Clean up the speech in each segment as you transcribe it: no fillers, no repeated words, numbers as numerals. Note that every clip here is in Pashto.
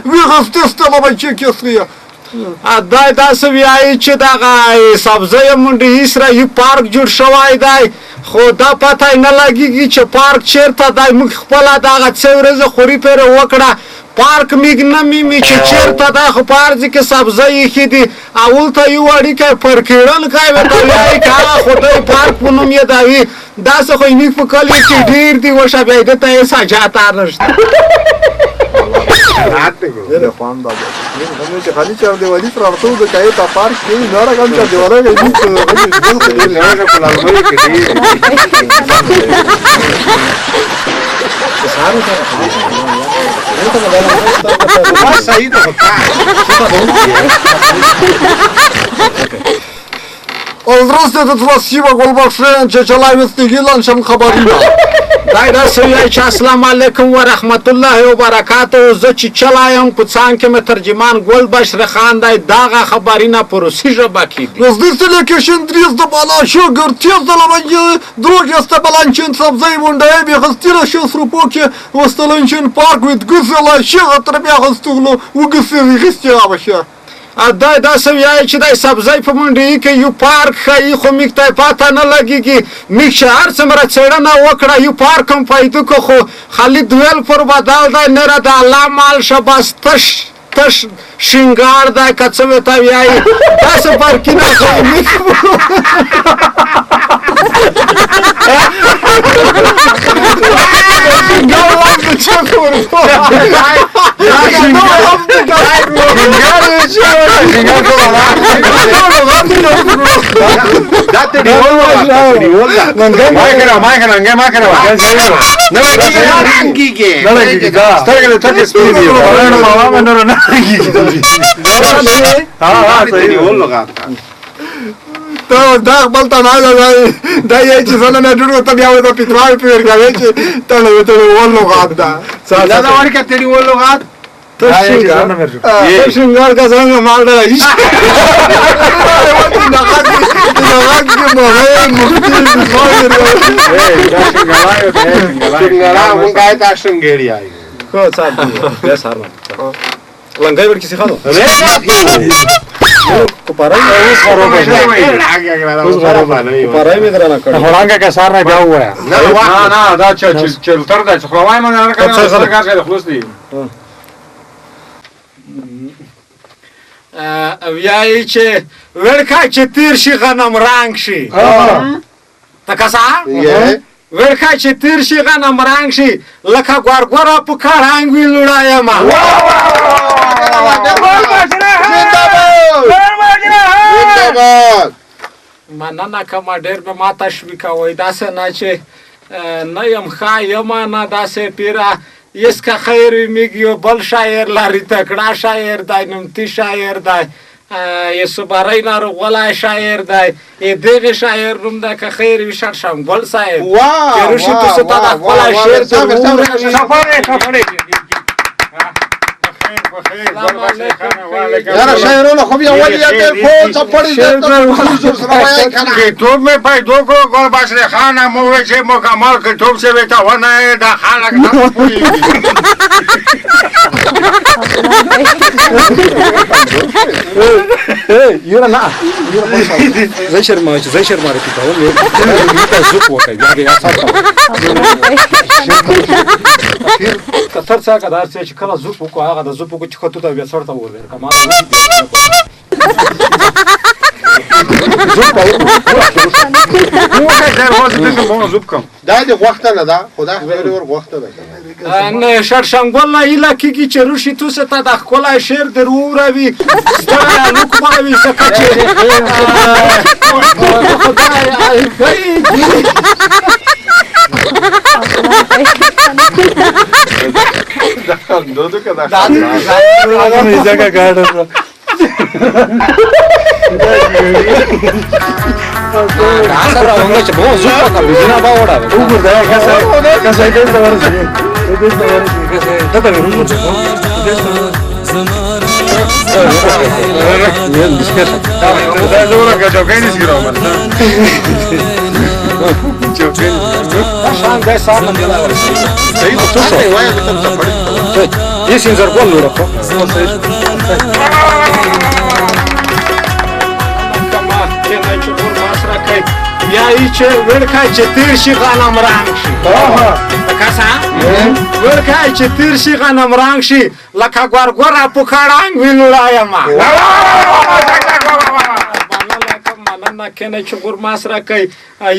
ویغستې ستله چې کېسته دا داسې وایي چې دغه سبزۍ منډي هیڅ یو پارک جوړ شوی دی خو دا پته یې نه لګېږي چې پارک چېرته دی موږ خپله دغه څه ورځې خوري پرې وکړه پارک میږ نه میمي چې چېرته دی خو په هر ځای کې سبزۍ ایښي دي اول ته یو اړیکی پر کېړنکی ورته وایي که هغه خو دی پارک په نوم یادوي داسې خو یې موږ په کلیو کې ډېر دي وشه بیا ده ته هېڅ حاجت نشته خوان دادا که خالی چار دیوالی پرارتو ده که تا پارک که نارا کم چار دیوالا که ایدی Здравствуйте, спасибо, Голбахшен, Чечалаев Стигилан, Шам Хабарина. دای داسې وایي چې السلام علیکم ورحمت الله وبرکاتو زه چې چلایم په څنګ کې مې ترجمان ګل بشر خان دی دغه خبرونه په روسي ژبه کې دي Здравствуйте, Кешин 300 балашо, гортез заламанье, друг яста баланчин сабзай мундае, бехастира шо срупоки, восталанчин парк, вид гусела, ща отрабяга стугло, угусели хистяваша. دا داسې وایي چې دی سبزۍ په منډۍ کې یو پارک ښایي خو موږ ته یې پته نه لګېږي موږ چې هر څومره څېړنه وکړه یو پارک هم پیدا کړو خو خالد ویل پر بدل دی نره د الله مال شه بس تش شینګار دی که څه ورته وایي داسې پارکونه خو موږ To da balta nada da je چې زنه نه جوړو ته بیا وته پټوال پیر غوي چې ته نو ته ولو غاد دا دا دا ورکه تیری ولو غاد ته شینګار کا څنګه مال دا هیڅ نه غاد کې مو هي څنګه مونږه تا څنګه آی خو صاحب بیا سره لنګای ورکی څه خاطر کوپارای اوس خرابه کوپارای می درنه کړه هرانګه کا سار نه بیا وایا نه دا چې تر دا چې خلوای مې نه کړه څنګه کار خلاص دي ویایي چې ورکا چې تیر شي غنم رنگ شي تکسا ورکا چې تیر شي غنم رنگ شي لکه ګورګورا په کارنګ وی لړایا ما مننه کومه ډېر به ما تشویق کوئ داسې نه چې نه یم ښه یم نه داسې پیره یسکه خیر وي موږ یو بل شاعر لري تکړه شاعر دی نمتي شاعر دی یوسفبری ناروغولی شاعر دی دغه شاعر نوم دی که خیر وي شمګل صاحب چې روشي تاسو ته د خپله شعر یاره شاعرونو خو بیا ولې دې په چپړې کتاب میں پیدا کو گل بشر خان موے سے مکمل کتاب سے بیٹا ہونا ہے دا خالق یره نه زه شرما رپیټاول مې ته زوق وکړ یا ساتم کتر څه کدار چې کله زوق وکړ هغه د زوق وکړ چې خطو ته بیا څورته ور کمال دا دې وخت نه دا خدای خبرې ور وخت ده نه شرشنګول نه اله کیږي چې روشي تو څه ته د خپل شعر دروروي ستاره نو کومه وي څه چې دودو کدا دا ځکه کاډه Casa Raunga ce bun zupa ca bizina ba ora. Ugur da casa e desta ora zi. Da da nu ce bun. Ne disket. Da zora ca jogeni siguro man. Jogeni. Așa am de să am de la ora. Sei tu să vai să te یې سینزر ګول وړو یا ای چې ورکای چې تیر شي غنم رنگ شي کسا ورکای چې تیر شي غنم رنگ شي لکه ګورګورا په کړهنګ وینولایم مننه کنه چې ګور ماسره کوي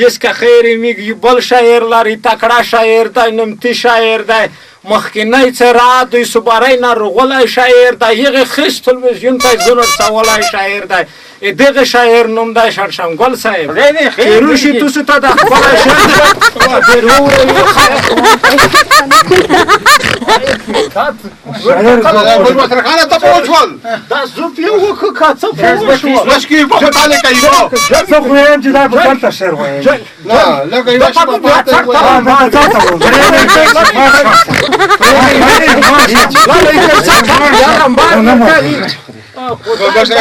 یسکه خیر میږي بل شاعر لري تکړه شاعر دی نمتی شاعر دی مخکینی څرا دوی صبرای نه رغولای شاعر دی یغه خش تلویزیون ته زونه سوالای شاعر دی دغه شاعر نوم دی شړشمګل صاحب روشي تاسو ته د خپل شاعر خانه ته پوښول دا زوپ یو وکړه څه پوښول لشکې په تعالی کوي زه خو یم چې دا په کلته شعر وایم نه لکه یو شپه پاتې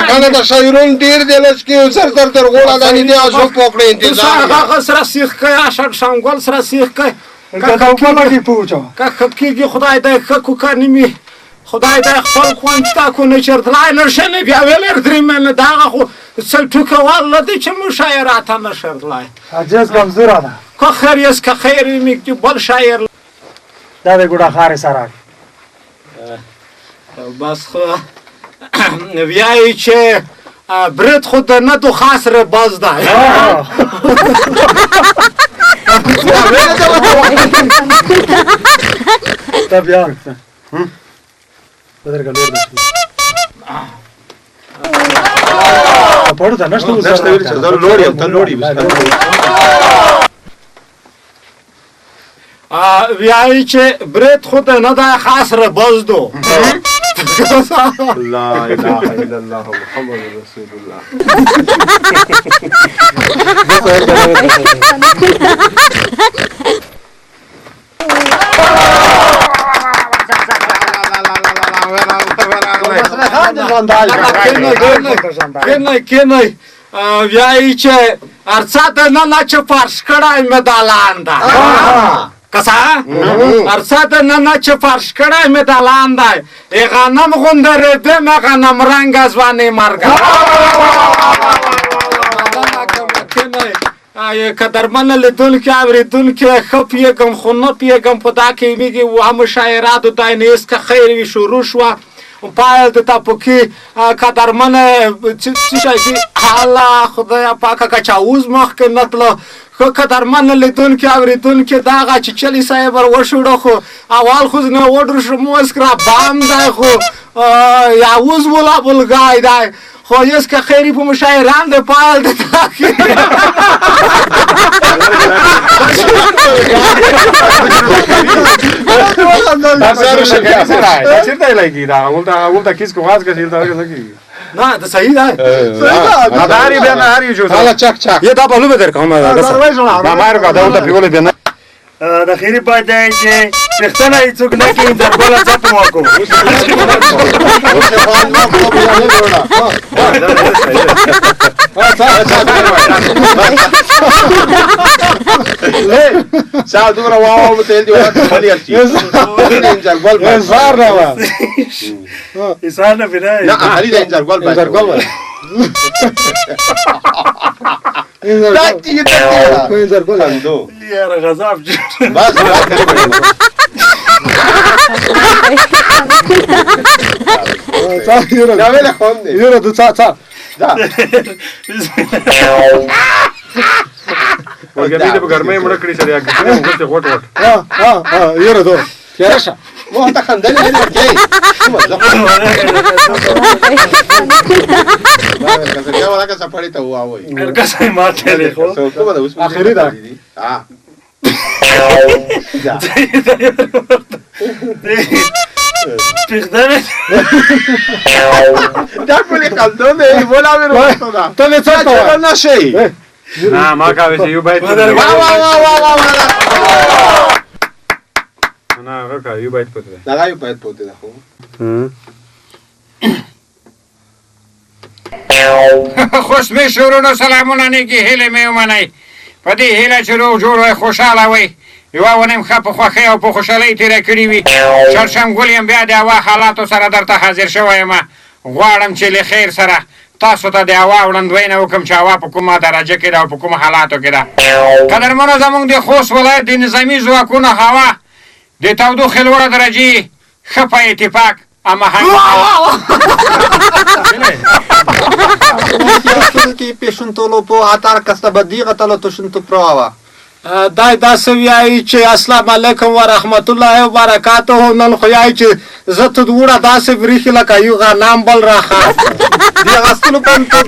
خانه د شاعرون ډیر دی لشکې سر تر غوړه دانی دی ازو پوکړې انتظار هغه سره سیخ کوي شړشمګل سره سیخ کوي که کېږي خدای دې ښه کوکانیمي خدای دې خپل خوند تا کو نه چرتلای نشنه بیا ویل درېمنه دغه خو څل ټوکه والله دې چې مشاعرات نه شرطلای عجز کمزوره ده که خیر یس که خیر میږي بل شاعر دا د ګوډه خارې سره بس خو ویای چې برد خود نه تو خاص ر باز ده دا بیا بدر کلور ده پړو ته نشته ویل چې زه لوړ یم ته لوړ یې ویای چې برد خود نه ده خاص ر باز دو لا اله الا الله محمد رسول الله کنه ویای چې ارڅا ته نه چې فرش کړای مدالان ده کسا ارڅا ته نه چې فرش کړای مدالان ده غنم غوندره به غنم رنگ ځواني مرګ قدرمن لیدون کې اوریدون کې خپیګم خو نه پیګم په دا کې میږي و هم شاعرات د داینس که خیر وی شروع شو پایل د تاپکی قدرمن چې شي الله خدای پاکه کچاوز مخ کې نتله خو قدرمن لیدون کې اوریدون کې داغه چې چلی صاحب ور وشوړو خو اول خو نه وډر شو موسکرا بام دی خو یا وز ولا بلګای دی خو یس که خیری په مشاعران د پایل د تاکی چیرته لګی دا ولته کیس کو غاز کې چیرته لګی نه دا صحیح ده مداري به نه هری جو حالا چک چک یه دا په لوبه درکوم ما مارو کا دا ولته پیول به نه د خیری پاتې چې پښتنه هیڅوک نه کوي د ګولا ځپو وکړو ساعه دوره واو ته دی وخت خالي اچي انجر ګول زار نه و ایسان نه بنا نه خالي د انجر ګول انجر ګول دا دې ته انجر ګول اندو یار غضب بس دا ویل خوند یره د څا څا دا ورګه دې په ګرمه مړ کړی سره یاګ دې موږ ته غوټ وټ ها یره دو کیرشه مو ته خندل نه ورکې دا ولا که سپړی ته وای ورګه سي ماته له خو کومه ده اوس اخري ده ها پښتنه دا کولی خلدون دی ولا مې وروسته دا ته نه څه نه شي نه ما کاوه چې یو باید وا نه ورکا یو باید پته دا یو باید پته ده خو خوش می شروع سلامونه نیکی هیله می ومنئ په دې هیله چې روغ جوړ وئ خوشحاله وئ یوه ونیم ښه په خوښۍ او په خوشحالۍ تېره کړې وي چړشم ګل یم بیا د هوا حالاتو سره درته حاضر شوی یم غواړم چې له خیر سره تاسو ته د هوا وړاندوینه وکړم چې هوا په کومه درجه کې ده او په کومو حالاتو کې ده قدرمنو زموږ د خوست ولایت د نظامي ځواکونو هوا د تودوخې لوړه درجې ښه په اتفاق Ki piešintolo po atarkas ta badiga talo to šinto prava. دای داسې وایي چې السلام علیکم ورحمت الله وبرکاته نن خو یای چې زه ته وړه داسې بریښي لکه یو غنام بل راخه Dia gastulu pan to